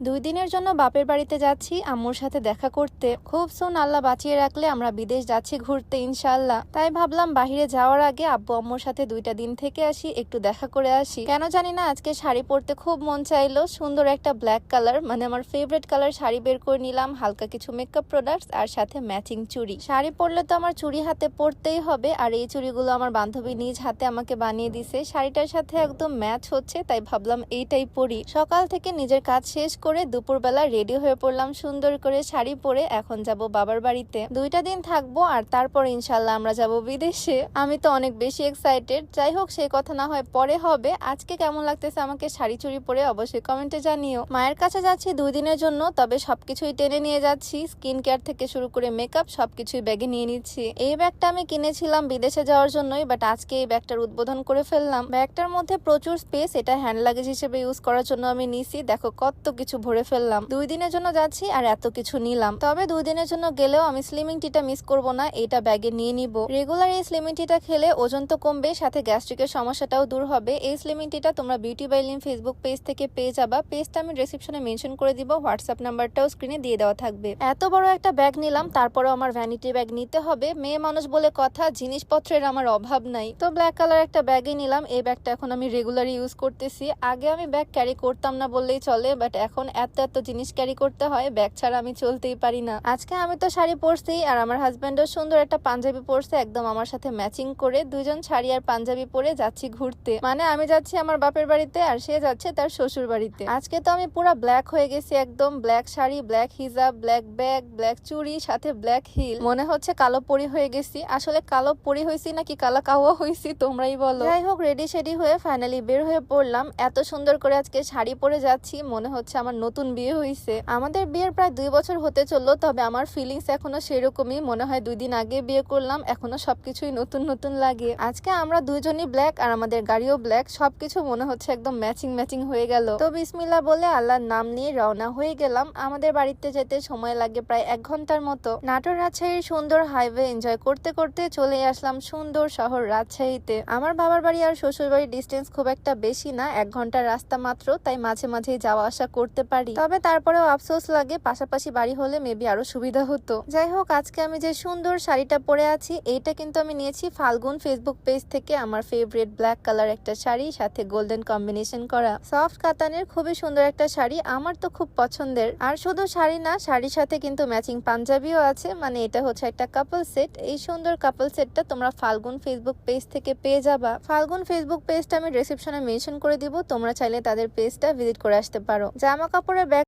2 দিনের জন্য বাপের বাড়িতে যাচ্ছি আম্মুর সাথে দেখা করতে। খুব সুন আল্লাহ বাঁচিয়ে রাখলে আমরা বিদেশ যাচ্ছি ঘুরতে ইনশাআল্লাহ। তাই ভাবলাম বাহিরে যাওয়ার আগে আব্বু আম্মুর সাথে 2টা দিন থেকে আসি, একটু দেখা করে আসি। কেন জানি না আজকে শাড়ি পরতে খুব মন চাইলো। সুন্দর একটা ব্ল্যাক কালার, মানে আমার ফেভারিট কালার শাড়ি বের করে নিলাম, হালকা কিছু মেকআপ প্রোডাক্টস আর সাথে ম্যাচিং চুড়ি। শাড়ি পরলে তো আমার চুড়ি হাতে পরতেই হবে, আর এই চুড়িগুলো আমার বান্ধবী নিজ হাতে আমাকে বানিয়ে দিছে। শাড়িটার সাথে একদম ম্যাচ হচ্ছে, তাই ভাবলাম এইটাই পরি। সকাল থেকে নিজের কাজ শেষ করে দুপুরবেলা রেডি হয়ে পড়লাম সুন্দর করে শাড়ি পরে। এখন যাব বাবার বাড়িতে, 2টা দিন থাকবো আর তারপর ইনশাল্লাহ আমরা যাব বিদেশে। আমি তো অনেক বেশি এক্সাইটেড। যাই হোক, সেই কথা না হয় পরে হবে। আজকে কেমন লাগতেছে আমাকে শাড়ি চুড়ি পরে অবশ্যই কমেন্টে জানিও। মায়ের কাছে যাচ্ছি 2 দিনের জন্য, তবে সবকিছুই টেনে নিয়ে যাচ্ছি। স্কিন কেয়ার থেকে শুরু করে মেকআপ সবকিছুই ব্যাগে নিয়ে নিচ্ছি। এই ব্যাগটা আমি কিনেছিলাম বিদেশে যাওয়ার জন্যই, বাট আজকে এই ব্যাগটার উদ্বোধন করে ফেললাম। ব্যাগটার মধ্যে প্রচুর স্পেস, এটা হ্যান্ড লাগেজ হিসেবে ইউজ করার জন্য আমি নিছি। দেখো কত কিছু ভরে ফেললাম। 2 দিনের জন্য যাচ্ছি আর এত কিছু নিলাম। তবে 2 দিনের জন্য গেলেও আমি স্লিমিং টিটা মিস করব না, এটা ব্যাগে নিয়ে নিব। রেগুলার এই স্লিমিং টিটা খেলে ওজন তো কমবে, সাথে গ্যাস্ট্রিকের সমস্যাটাও দূর হবে। এই স্লিমিং টিটা তোমরা বিউটি বাই লিম ফেসবুক পেজ থেকে পেয়ে যাবা। পেজটা আমি ডেসক্রিপশনে মেনশন করে দিব, হোয়াটসঅ্যাপ নাম্বারটাও স্ক্রিনে দিয়ে দেওয়া থাকবে। এত বড় একটা ব্যাগ নিলাম, তারপরেও আমার ভ্যানিটি ব্যাগ নিতে হবে। মেয়ে মানুষ বলে কথা, জিনিসপত্রের আমার অভাব নাই। তো ব্ল্যাক কালার একটা ব্যাগই নিলাম। এই ব্যাগটা এখন আমি রেগুলারই ইউজ করতেছি। আগে আমি ব্যাগ ক্যারি করতাম না বললেই চলে, বাট এখন এত জিনিস ক্যারি করতে হয়, ব্যাগ ছাড়া আমি চলতেই পারি না। আজকে আমি তো শাড়ি পরছি আর আমার হাজবেন্ডও সুন্দর একটা পাঞ্জাবি পরছে, একদম আমার সাথে ম্যাচিং করে। দুজন শাড়ি আর পাঞ্জাবি পরে যাচ্ছি ঘুরতে। মানে আমি যাচ্ছি আমার বাপের বাড়িতে আর সে যাচ্ছে তার শ্বশুর বাড়িতে। আজকে তো আমি পুরো ব্ল্যাক হয়ে গেছি, একদম ব্ল্যাক শাড়ি, ব্ল্যাক হিজাব, ব্ল্যাক ব্যাগ, ব্ল্যাক চুড়ি, সাথে ব্ল্যাক হিল। মনে হচ্ছে কালো পরি হয়ে গেছি। আসলে কালো পরি হয়েছি নাকি কালা কাওয়া হয়েছি তোমরাই বলো। যাই হোক, রেডি শেডি হয়ে ফাইনালি বের হয়ে পড়লাম। এত সুন্দর করে আজকে শাড়ি পরে যাচ্ছি, মনে হচ্ছে আমার নতুন বিয়ে হয়েছে। আমাদের বিয়ের প্রায় 2 বছর হতে চললো, তবে আমার ফিলিংস এখনো সেরকমই। মনে হয় 2 দিন আগে বিয়ে করলাম, এখনো সবকিছুই নতুন নতুন লাগে। আজকে আমরা দুজনই ব্ল্যাক আর আমাদের গাড়িও ব্ল্যাক, সবকিছু মনে হচ্ছে একদম ম্যাচিং ম্যাচিং হয়ে গেল। তো বিসমিল্লাহ বলে আল্লাহর নাম নিয়ে রওনা হয়ে গেলাম। আমাদের বাড়িতে যেতে সময় লাগে প্রায় 1 ঘন্টার মতো। নাটোর রাজশাহীর সুন্দর হাইওয়ে এনজয় করতে করতে চলে আসলাম সুন্দর শহর রাজশাহীতে। আমার বাবার বাড়ি আর শ্বশুর বাড়ির ডিস্টেন্স খুব একটা বেশি না, 1 ঘন্টার রাস্তা মাত্র, তাই মাঝে মাঝেই যাওয়া আসা করতে পারি। তবে তারপরেও আফসোস লাগে, পাশাপাশি বাড়ি হলে মেবি আরো সুবিধা হতো। যাই হোক, আজকে আমি যে সুন্দর শাড়িটা পরে আছি, এইটা কিন্তু আমি নিয়েছি ফাল্গুন ফেসবুক পেজ থেকে। আমার ফেভারিট ব্ল্যাক কালার একটা শাড়ি, সাথে গোল্ডেন কম্বিনেশন করা সফট কাতানের খুবই সুন্দর একটা শাড়ি, আমার তো খুব পছন্দের। আর শুধু শাড়ি না, শাড়ির সাথে কিন্তু ম্যাচিং পাঞ্জাবিও আছে, মানে এটা হচ্ছে একটা কাপল সেট। এই সুন্দর কাপল সেটটা তোমরা ফাল্গুন ফেসবুক পেজ থেকে পেয়ে যাবা। ফাল্গুন ফেসবুক পেজটা আমি ডেসক্রিপশনে মেনশন করে দিব, তোমরা চাইলে তাদের পেজটা ভিজিট করে আসতে পারো। জামা কাপড়ের ব্যাগ